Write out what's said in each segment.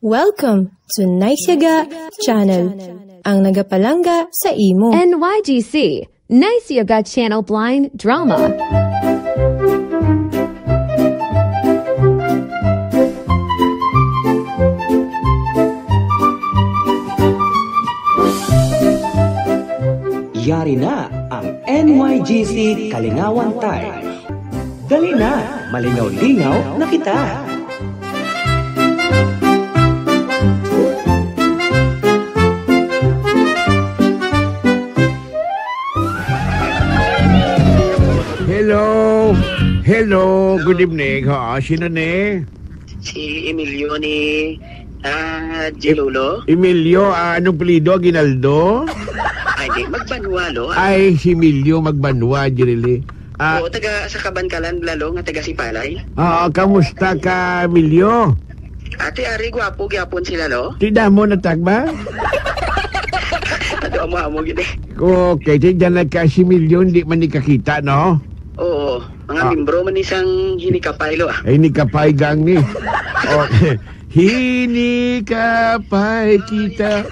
Welcome to Naisyaga Channel, ang nagapalangga sa imo. NYGC, Naisyaga Channel Blind Drama. Yari na ang NYGC Kalingawan Time. Dali na, malingaw-lingaw na kita. Hello, good evening. Sino ni? Si Emilio ni Gilulo. Emilio, anong pelido? Ginaldo? Ay, di, Magbanwalo. Ay, si Emilio Magbanwa, Jirili. Oo, taga sa Kabankalan, lalo, nga taga Sipalay. Kamusta ka, Emilio? Ate, ari, gwapo, gyapon sila, lo? Tidak mo natagba? Ato, amo-amo, gini. Okay, dyan na ka si Emilio, hindi man ikakita, no? Oo, mga mimbro man isang hinikapay, lo. Ay, hinikapay gang ni. Okay. Hinikapay kita.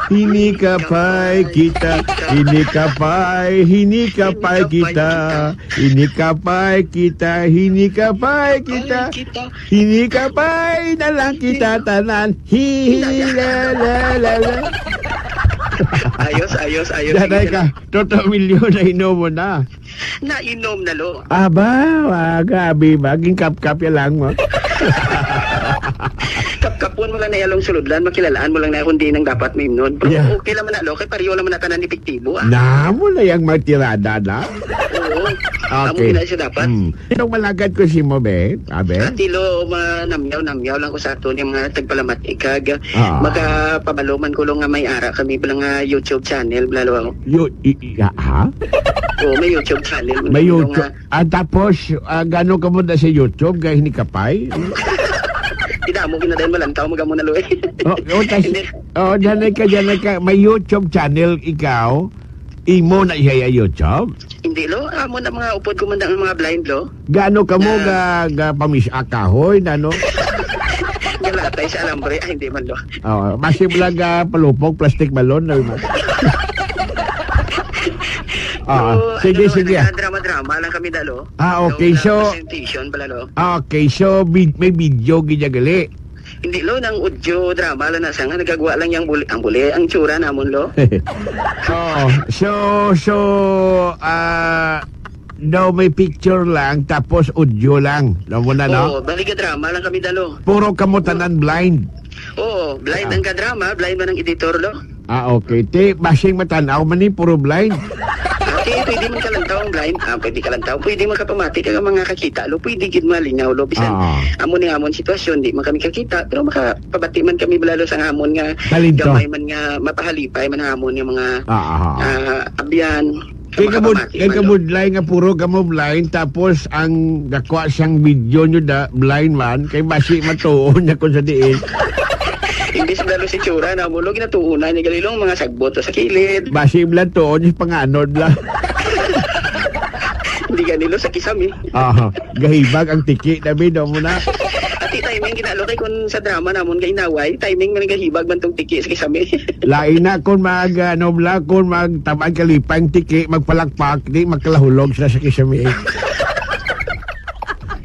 Hinikapay kita, hinikapay kita, hinikapay kita, hinikapay kita, hinikapay na lang kita tanan, hihilalalala. Ayos. Daday ka, totoo milyon na inom mo na. Nainom na, lo. Aba, gabi, maging kap-kap yan lang mo. Kapon mo lang na yalong suludlan, makilalaan mo lang na kundi nang dapat may imnon. Pero Yeah. okay lang man na, lo, kay pariyo lang man na tanan epektibo, Namo na yung matirada na. Oo, Okay. amo na siya dapat. Itong malagad ko si mo, be? Abe? Tilo, namyaw lang ko sa ato yung mga tagpalamat ikag. Ah. Magkapabaluman ko lang nga may ara kami palang YouTube channel, blalo ako. Ha? Oo, may YouTube channel. May YouTube. Nga, Tapos, gano'n ka mo na sa YouTube? Gaya hinikapay? Tidak mo ginadayin malantaw, magamo na lo eh. Hindi. Dyanay ka. May YouTube channel ikaw? Imo na iya YouTube? Hindi lo, amo na mga upod kumandang mga blind lo. Gano'n ka mo ga pamisakahoy na no? Galatay sa alambre, ay hindi man lo. Masih lang palupok, plastic balon. Sige. Drama lang kami dalo. Okay, so... Presentation pala lo. Okay, so may video gijagali. Hindi lo, nang audio drama lang nasa nga, nagagawa lang yung ang tsura namon lo. No, may picture lang, tapos audio lang. Alam mo na, no? Oo, baliga drama lang kami dalo. Puro kamutanan blind. Oo, blind ang kadrama, blind man ang editor lo. Okay. Basing matanaw man ni, puro blind. Ate, pwede man kalantaw ang blind. Pwede kalantaw. Pwede man kapamati ka mga kakita lo. Pwede gid malingaw lo. Bisan, amon sitwasyon, di man kami kakita. Pero makapabati man kami balalo sa hamon nga. Talinto. Gamay man nga, mapahalipay man hamon yung mga abyan. Kaya kamudlay nga puro kamudlay, tapos ang gakwa siyang video nyo blind man, kay basi matuon niya kung sa diin. Imbis lalo si tsura na mo, ginatuunan niya galilong mga sagbot sa kilid. Basi blan tuon niya panganod lang. Hindi ganilo sa kisame. Gahibag ang tiki na bido mo na. Ati timing ginalo kay kun sa drama namon kay inaway, timing man gahibag man tong tiki sa kisame. Lain na kung kung magtabang kalipang tiki, magpalakpak, di magkalahulog sila sa kisame.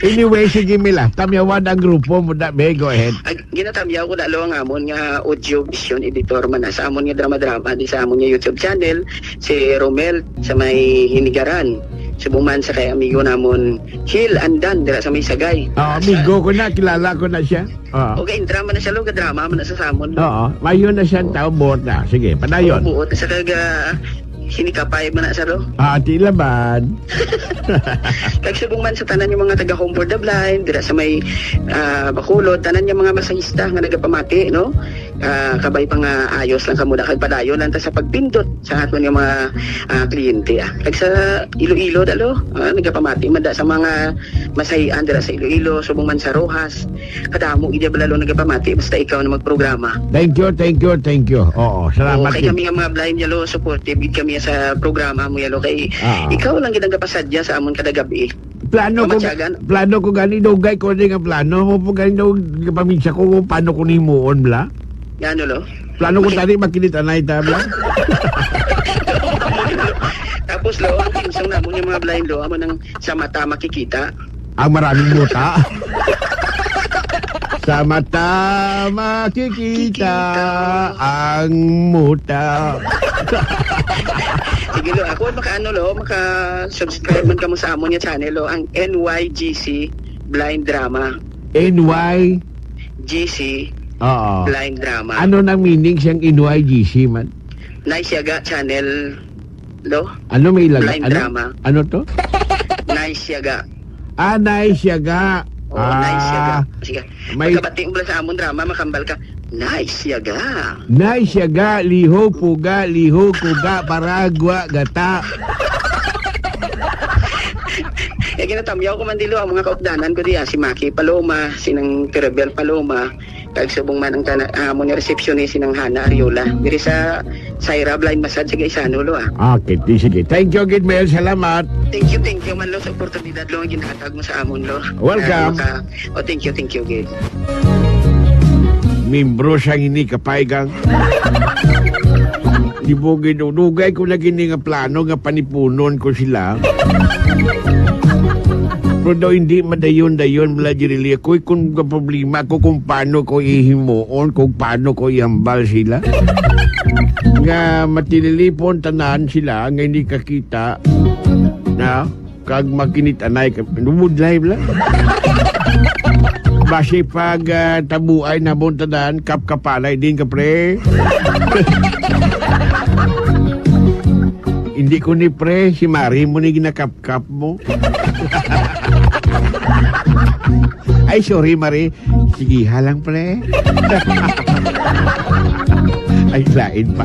Anyway, sige Mila, tamyawan ang grupo mo na, be, go ahead. Ginatamyaw ko dalo ang amon nga audio vision editor man sa amon nga drama-drama di sa amon nga YouTube channel, si Romel sa may Hinigaran. Subuman sa kay amigo namon Hill Andan dira sa may Sagay. Amigo ko na, kilala ko na siya. Okay, drama na siya lo, drama man na sa samon. Mayon na siya tao, buot na. Sige, padayon. Buot sa kaga hinikapay man na sa lo. Di laban. Kagsubong man sa tanan yung mga taga Home for the Blind, dira sa may Bacolod, tanan yung mga masahista nga nagapamati, no? Kabay pa nga ayos lang kamuda kag padayon lang ta sa pagpindot sa aton yung mga kliyente. Kag sa Iloilo dalo, nagapamati man da sa mga masahian dira sa Iloilo, subong man sa Rojas. Kadamo ida balalo nagapamati basta ikaw na magprograma. Thank you. Oo, salamat. Kay kami nga mga blind yalo, supportive kami sa programa mo yalo kay ikaw lang gid ang kapasadya sa amon kada gabi. plano ko gani dugay ko nga plano mo po gani daw paminsa ko kung paano ko nimuon bla. Yan lo. Plano ko tani makinitanay ta bla. Tapos lo, ang kinsang namon yung mga blind lo, amo nang sa mata makikita. Ang maraming muta. Sa mata makikita ang muta. Sige lo, ako maka-subscribe man ka mo sa amon yung channel lo, ang NYGC Blind Drama. GC Oo. Blind Drama. Ano nang meaning siyang NYGC man? Naisyaga channel lo. Ano may ilagay? Blind Drama. Ano to? Naisyaga. Naisyaga. Naisyaga. Sige. May... Pagkabati mo sa amon drama, makambal ka. Naisyaga. Naisyaga, liho, puga, paragwa, gata. Ginatamyaw ko man dilo ang mga kaupdanan ko diya, si Maki Paloma, sinang Terebel Paloma, kag subong man ang amon ni receptionist sinang Hana Ariola. Diri sa Saira Blind Massage sa Gaisano lo Okay, sige. Thank you, Gidmel. Salamat. Thank you man lo sa oportunidad lo ang ginhatag mo sa amon lo. Welcome. Thank you Gid. Membro siyang ini kapaygang. Di mo ginudugay ko na gini nga plano nga panipunon ko sila. Pero daw hindi madayon-dayon mula dirili ako kung problema ko kung paano ko ihimuon, kung paano ko ihambal sila. Nga matinilipon tanan sila nga hindi kakita na kag makinitanay ka numudlay bla. Basi pag tabuay na buntadan kapkapalay din ka pre. Hindi ko ni pre, si Mari mo ni ginakap-kap mo. Ay, sorry Mari. Sige, halang pre. Ay, lain pa.